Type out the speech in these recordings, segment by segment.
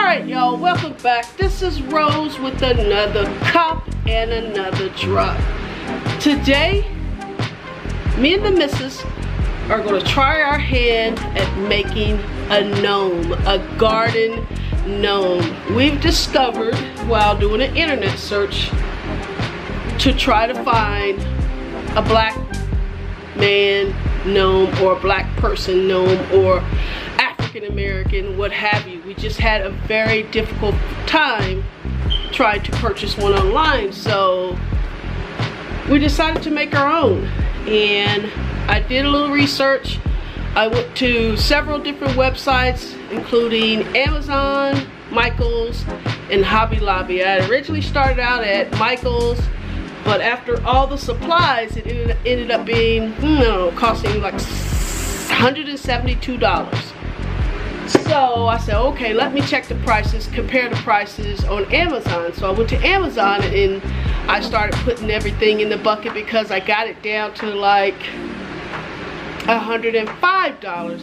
Alright y'all, welcome back. This is Rose with another cup and another drug. Today, me and the missus are going to try our hand at making a gnome, a garden gnome. We've discovered while doing an internet search to try to find a black man gnome or a black person gnome or African American, what have you. We just had a very difficult time trying to purchase one online, so we decided to make our own. And I did a little research. I went to several different websites, including Amazon, Michaels, and Hobby Lobby. I originally started out at Michaels, but after all the supplies, it ended up being, costing like $172. So I said, okay, let me check the prices, compare the prices on Amazon. So I went to Amazon and I started putting everything in the bucket because I got it down to like $105.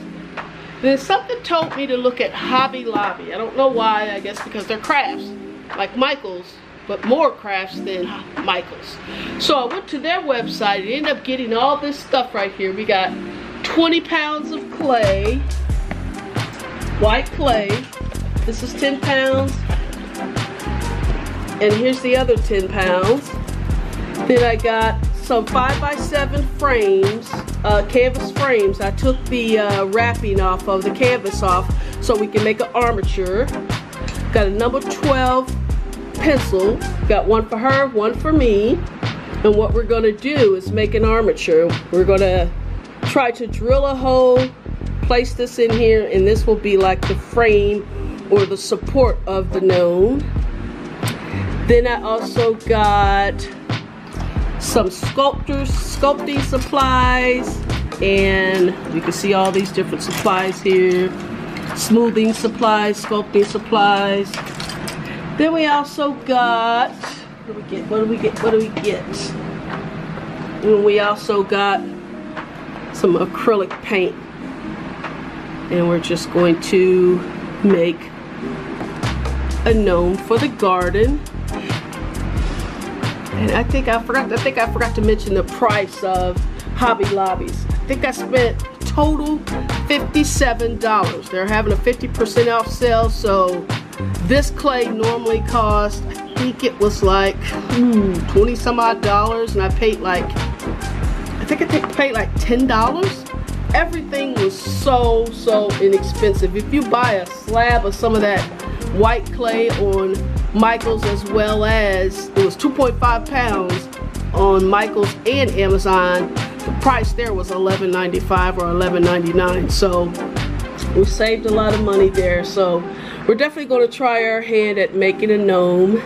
Then something told me to look at Hobby Lobby. I don't know why, I guess because they're crafts, like Michaels, but more crafts than Michaels. So I went to their website and ended up getting all this stuff right here. We got 20 pounds of clay, white clay. This is 10 pounds. And here's the other 10 pounds. Then I got some 5x7 frames, canvas frames. I took the wrapping off of the canvas off so we can make an armature. Got a number 12 pencil. Got one for her, one for me. And what we're gonna do is make an armature. We're gonna try to drill a hole, place this in here, and this will be like the frame or the support of the gnome. Then I also got some sculpting supplies, and you can see all these different supplies here. Smoothing supplies, sculpting supplies. Then we also got, what do we get? And we also got some acrylic paint. And we're just going to make a gnome for the garden. And I think I forgot to mention the price of Hobby Lobbies. I think I spent total $57. They're having a 50% off sale, so this clay normally cost, I think it was like 20 some odd dollars, and I paid like, I paid like $10. Everything was so inexpensive. If you buy a slab of some of that white clay on Michaels, as well as it was 2.5 pounds on Michaels and Amazon, the price there was $11.95 or $11.99. So we saved a lot of money there. So we're definitely going to try our hand at making a gnome.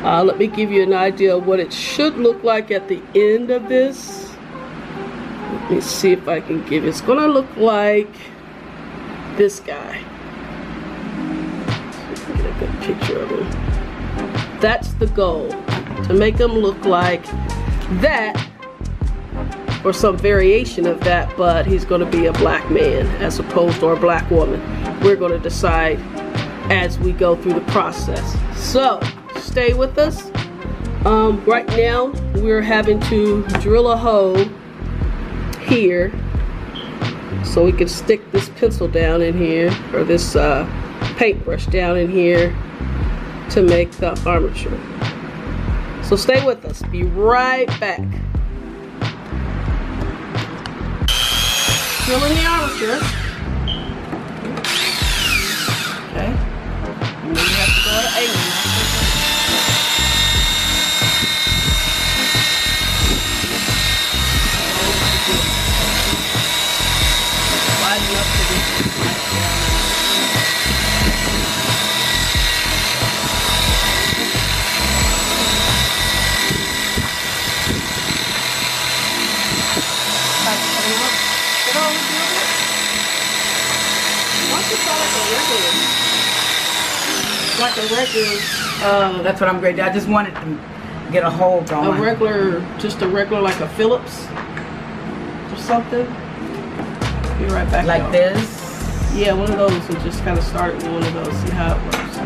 Let me give you an idea of what it should look like at the end of this. Let me see if I can give it. It's gonna look like this guy. Let's get a good picture of him. That's the goal, to make him look like that or some variation of that, but he's gonna be a black man as opposed to a black woman. We're gonna decide as we go through the process. So stay with us. Right now we're having to drill a hole here so we can stick this pencil down in here, or this paintbrush down in here to make the armature. So stay with us, be right back. Drilling the armature. Okay, and then you have to go at an angle. Like a regular. That's what I'm great. I just wanted to get a hole going. Just a regular, like a Phillips or something. Be right back. Like this. Yeah, one of those. We just kind of start with one of those, see how it works.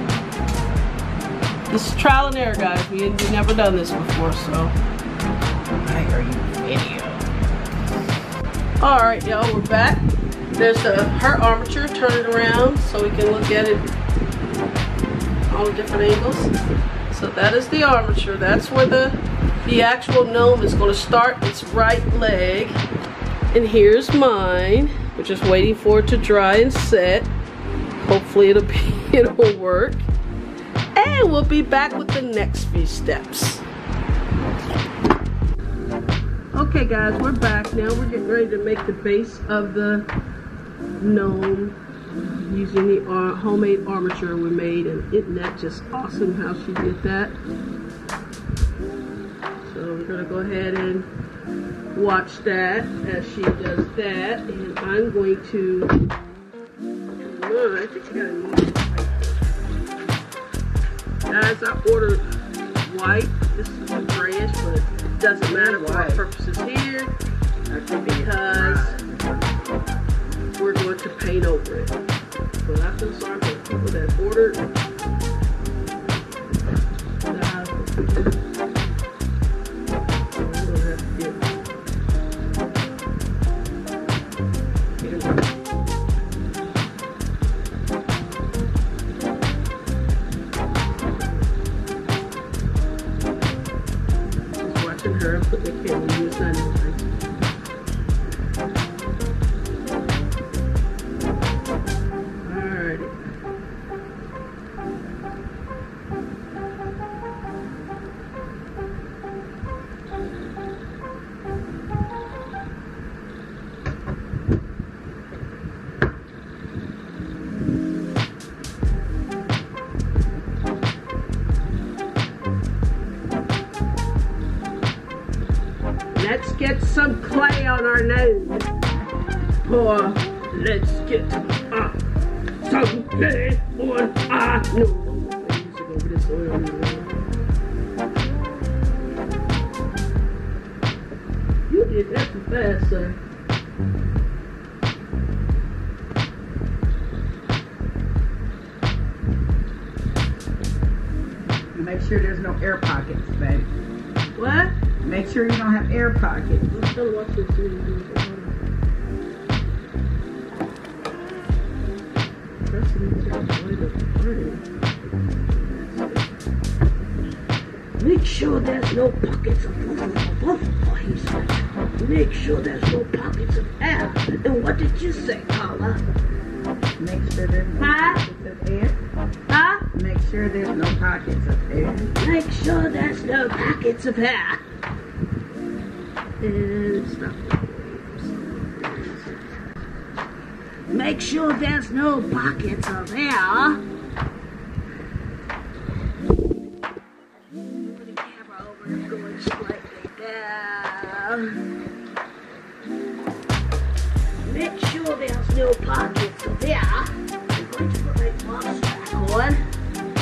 This is trial and error, guys. We've never done this before, so. I hear you video. All right, y'all, we're back. There's her armature. Turn it around so we can look at it all the different angles. So that is the armature. That's where the actual gnome is going to start its right leg. And here's mine. We're just waiting for it to dry and set. Hopefully it'll work. And we'll be back with the next few steps. Okay guys, we're back now. We're getting ready to make the base of the gnome using the homemade armature we made. And isn't that just awesome how she did that? So we're gonna go ahead and watch that as she does that. And I'm going to, I think I got a guys, I ordered white. This is a grayish, but it doesn't matter for our purposes here because we're going to paint over it. But I feel sorry for the people that ordered. Her put the camera use on it. Alrighty. Let's get some clay on our nose. Or let's get some clay on our nose. You did that too fast, sir. Make sure there's no air pockets, baby. What? Make sure you don't have air pockets. I'm still watching this. Make sure there's no pockets of Make sure there's no pockets of air. And what did you say, Carla? Make sure there's no pockets of air. Huh? Make sure there's no pockets of air. Make sure there's no pockets of air. And stop. Make sure there's no pockets of air. Put the camera over and going slightly down. Make sure there's no pockets of air. I'm going to put my box back on.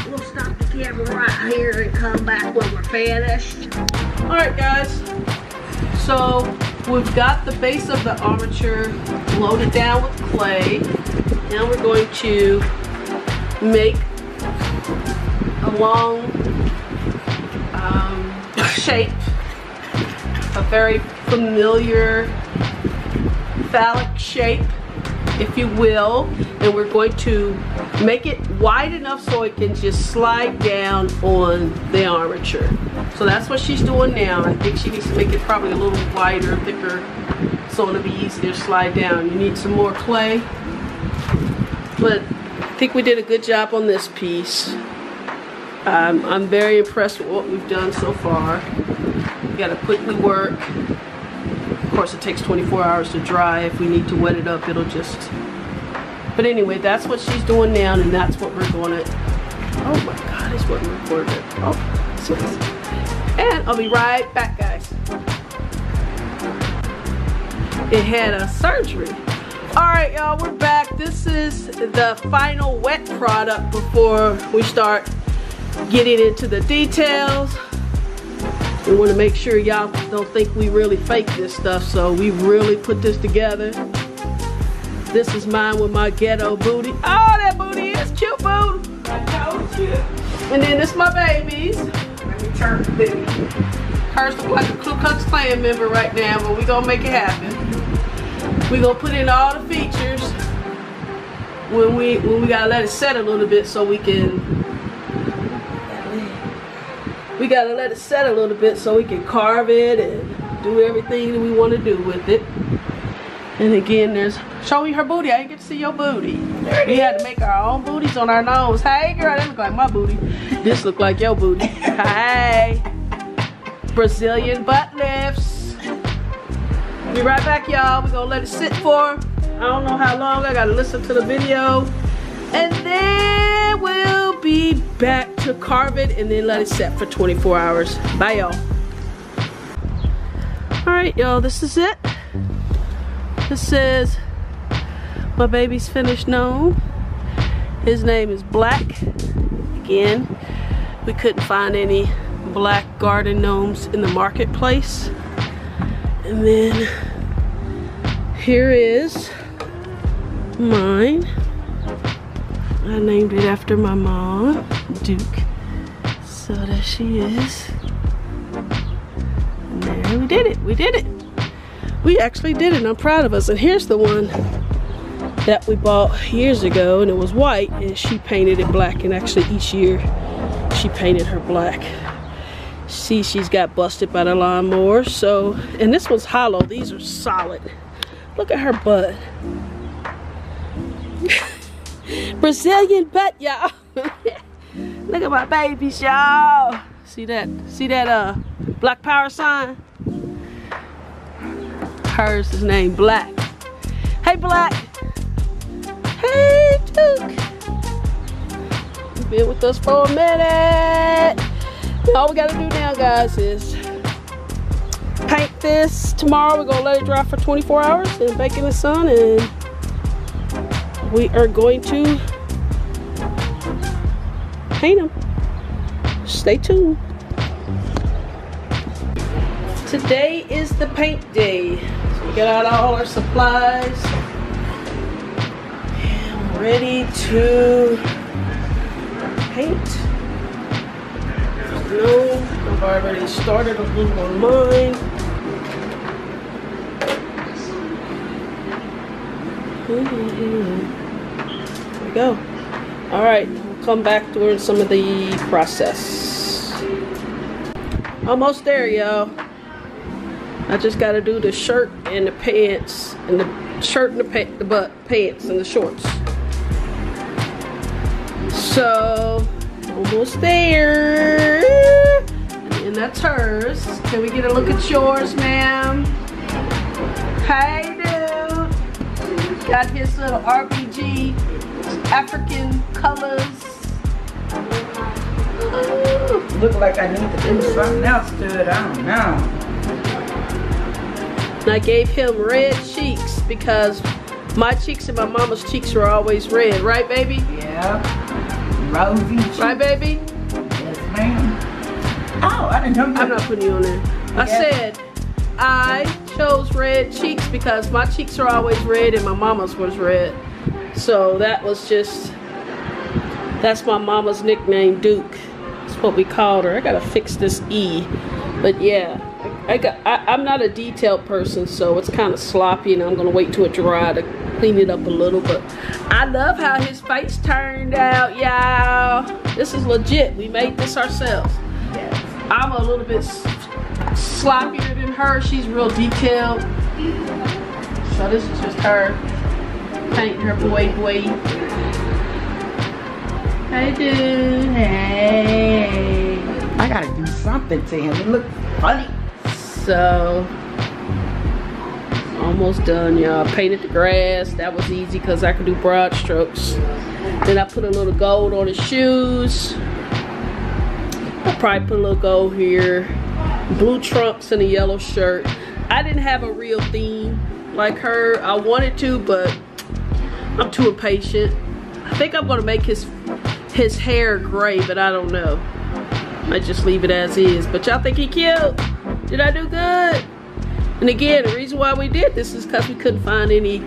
We'll stop the camera right here and come back when we're finished. Alright guys, so we've got the base of the armature loaded down with clay. Now we're going to make a long shape, a very familiar phallic shape, if you will, and we're going to make it wide enough so it can just slide down on the armature. So that's what she's doing now. I think she needs to make it probably a little wider, thicker, so it'll be easier to slide down. You need some more clay, but I think we did a good job on this piece. I'm very impressed with what we've done so far. We gotta quickly work. Of course, it takes 24 hours to dry. If we need to wet it up, it'll just... But anyway, that's what she's doing now, and that's what we're gonna... Oh my God, it's what we're recording. Oh, so and I'll be right back, guys. It had a surgery. All right, y'all, we're back. This is the final wet product before we start getting into the details. We want to make sure y'all don't think we really fake this stuff, so we really put this together. This is mine with my ghetto booty. Oh, that booty is cute, booty. I told you. And then this my baby's. Let me turn the baby. Hers look like a Ku Klux Klan member right now, but we gonna make it happen. We gonna put in all the features when we gotta let it set a little bit so we can. We gotta let it set a little bit so we can carve it and do everything that we want to do with it. And again, there's show me her booty. I didn't get to see your booty. We had to make our own booties on our nose. Hey girl, that look like my booty. This look like your booty. Hey, Brazilian butt lifts. Be right back, y'all. We're gonna let it sit for I don't know how long. I gotta listen to the video, and then we'll be back to carve it and then let it set for 24 hours. Bye, y'all. All right, y'all. This is it. This says my baby's finished gnome. His name is Black. Again, we couldn't find any black garden gnomes in the marketplace. And then here is mine. I named it after my mom, Duke. So there she is. And there we did it. We did it. We actually did it, and I'm proud of us. And here's the one that we bought years ago, and it was white, and she painted it black. And actually each year she painted her black. See, she's got busted by the lawnmower. So, and this one's hollow. These are solid. Look at her butt. Brazilian butt, y'all. Look at my babies, y'all. See that? See that Black Power sign? Hers is named Black. Hey, Black. Hey, Duke. You've been with us for a minute. All we gotta do now, guys, is paint this. Tomorrow we're gonna let it dry for 24 hours and bake in the sun, and we are going to paint them. Stay tuned. Today is the paint day. So we got out all our supplies. And we're ready to paint. No, I've already started a little on mine. There we go. All right, we'll come back during some of the process. Almost there, y'all. I just got to do the shirt and the pants, and the shirt and the pants and the shorts. So almost there. And that's hers. Can we get a look at yours, ma'am? Hey, dude. Got his little RPG African colors. Ooh, look like I need to do something else to it. I don't know. And I gave him red cheeks because my cheeks and my mama's cheeks were always red. Right, baby? Yeah. Rosy cheeks. Right, baby? Yes, ma'am. Oh, I didn't know that. I'm not putting you on there. I said I chose red cheeks because my cheeks are always red and my mama's was red. So that was just, that's my mama's nickname, Duke. That's what we called her. I gotta fix this E. But yeah, I'm not a detailed person, so it's kind of sloppy, and I'm gonna wait till it dry to clean it up a little. But I love how his face turned out, y'all. This is legit. We made this ourselves. Yes. I'm a little bit sloppier than her. She's real detailed. So this is just her painting her boy. Hey, dude. Hey. I gotta do something to him. It looks funny. So, almost done, y'all. Painted the grass. That was easy because I could do broad strokes. Then I put a little gold on his shoes. I'll probably put a little gold here. Blue trunks and a yellow shirt. I didn't have a real theme like her. I wanted to, but I'm too impatient. I think I'm gonna make his hair gray, but I don't know. I just leave it as is. But y'all think he cute? Did I do good? And again, the reason why we did this is because we couldn't find any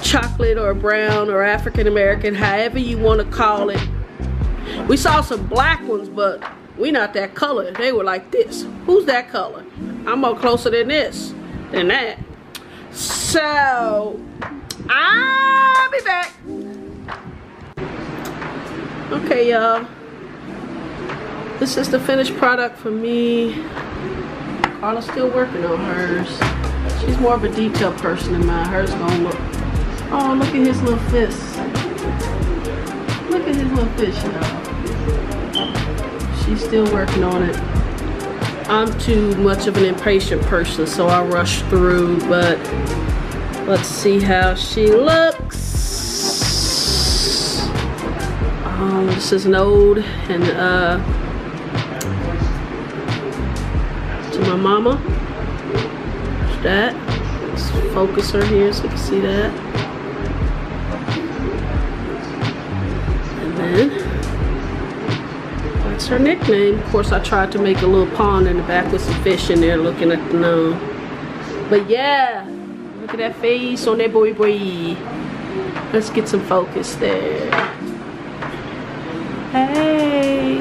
chocolate or brown or African American, however you want to call it. We saw some black ones, but we not that color. They were like this. Who's that color? I'm more closer than this, than that. So, I'll be back. Okay, y'all. This is the finished product for me. Carla's still working on hers. She's more of a detailed person than mine. Hers gonna look. Oh, look at his little fist. Look at his little fist, y'all. She's still working on it. I'm too much of an impatient person, so I rush through, but let's see how she looks. This is an ode and to my mama. There's that. Let's focus her here so you can see that. And then that's her nickname. Of course, I tried to make a little pond in the back with some fish in there looking at the nose. But yeah, look at that face on that boy. Let's get some focus there. Hey.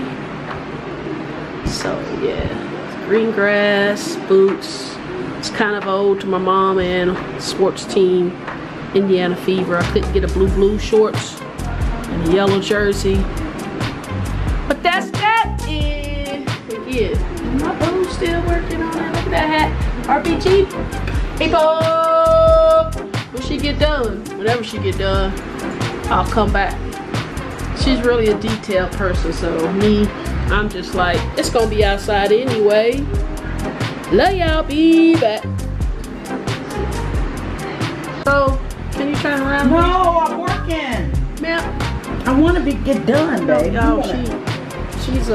So yeah, green grass, boots. It's kind of old to my mom and sports team, Indiana Fever. I couldn't get a blue shorts and a yellow jersey. But that's that. And again, my boo's still working on it. Look at that hat. RPG. Hey, Bob. When she get done, whenever she get done, I'll come back. She's really a detailed person, so me, I'm just like, it's gonna be outside anyway. Love y'all, be back. So, can you turn around? No, I'm working. Ma'am. I want to get done, babe. Y'all, she's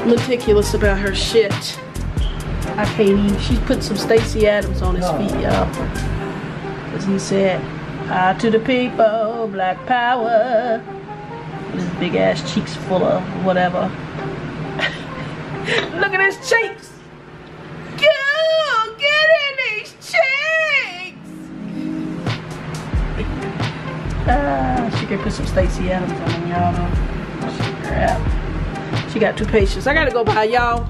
meticulous about her shit. I can't even. She put some Stacey Adams on his feet, y'all. Cause he said, to the people, black power. And his big ass cheeks full of whatever. Look at his cheeks. Get in these cheeks. She could put some Stacey Adams on them, y'all. Crap. She got 2 patients. I gotta go by, y'all.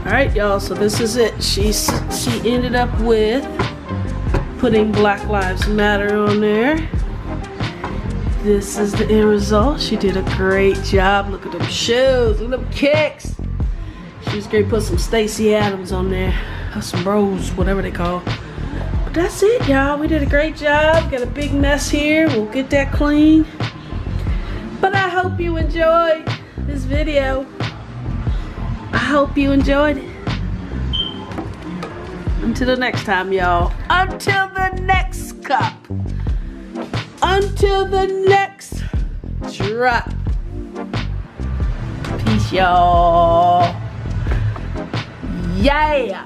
Alright, y'all, so this is it. She ended up with putting Black Lives Matter on there. This is the end result. She did a great job. Look at them shoes, look at them kicks. She was gonna put some Stacey Adams on there, or some Rose, whatever they call. But that's it, y'all. We did a great job. Got a big mess here. We'll get that clean. But I hope you enjoyed this video. I hope you enjoyed it. Until the next time, y'all. Until the next cup. Until the next drop. Peace, y'all. Yeah.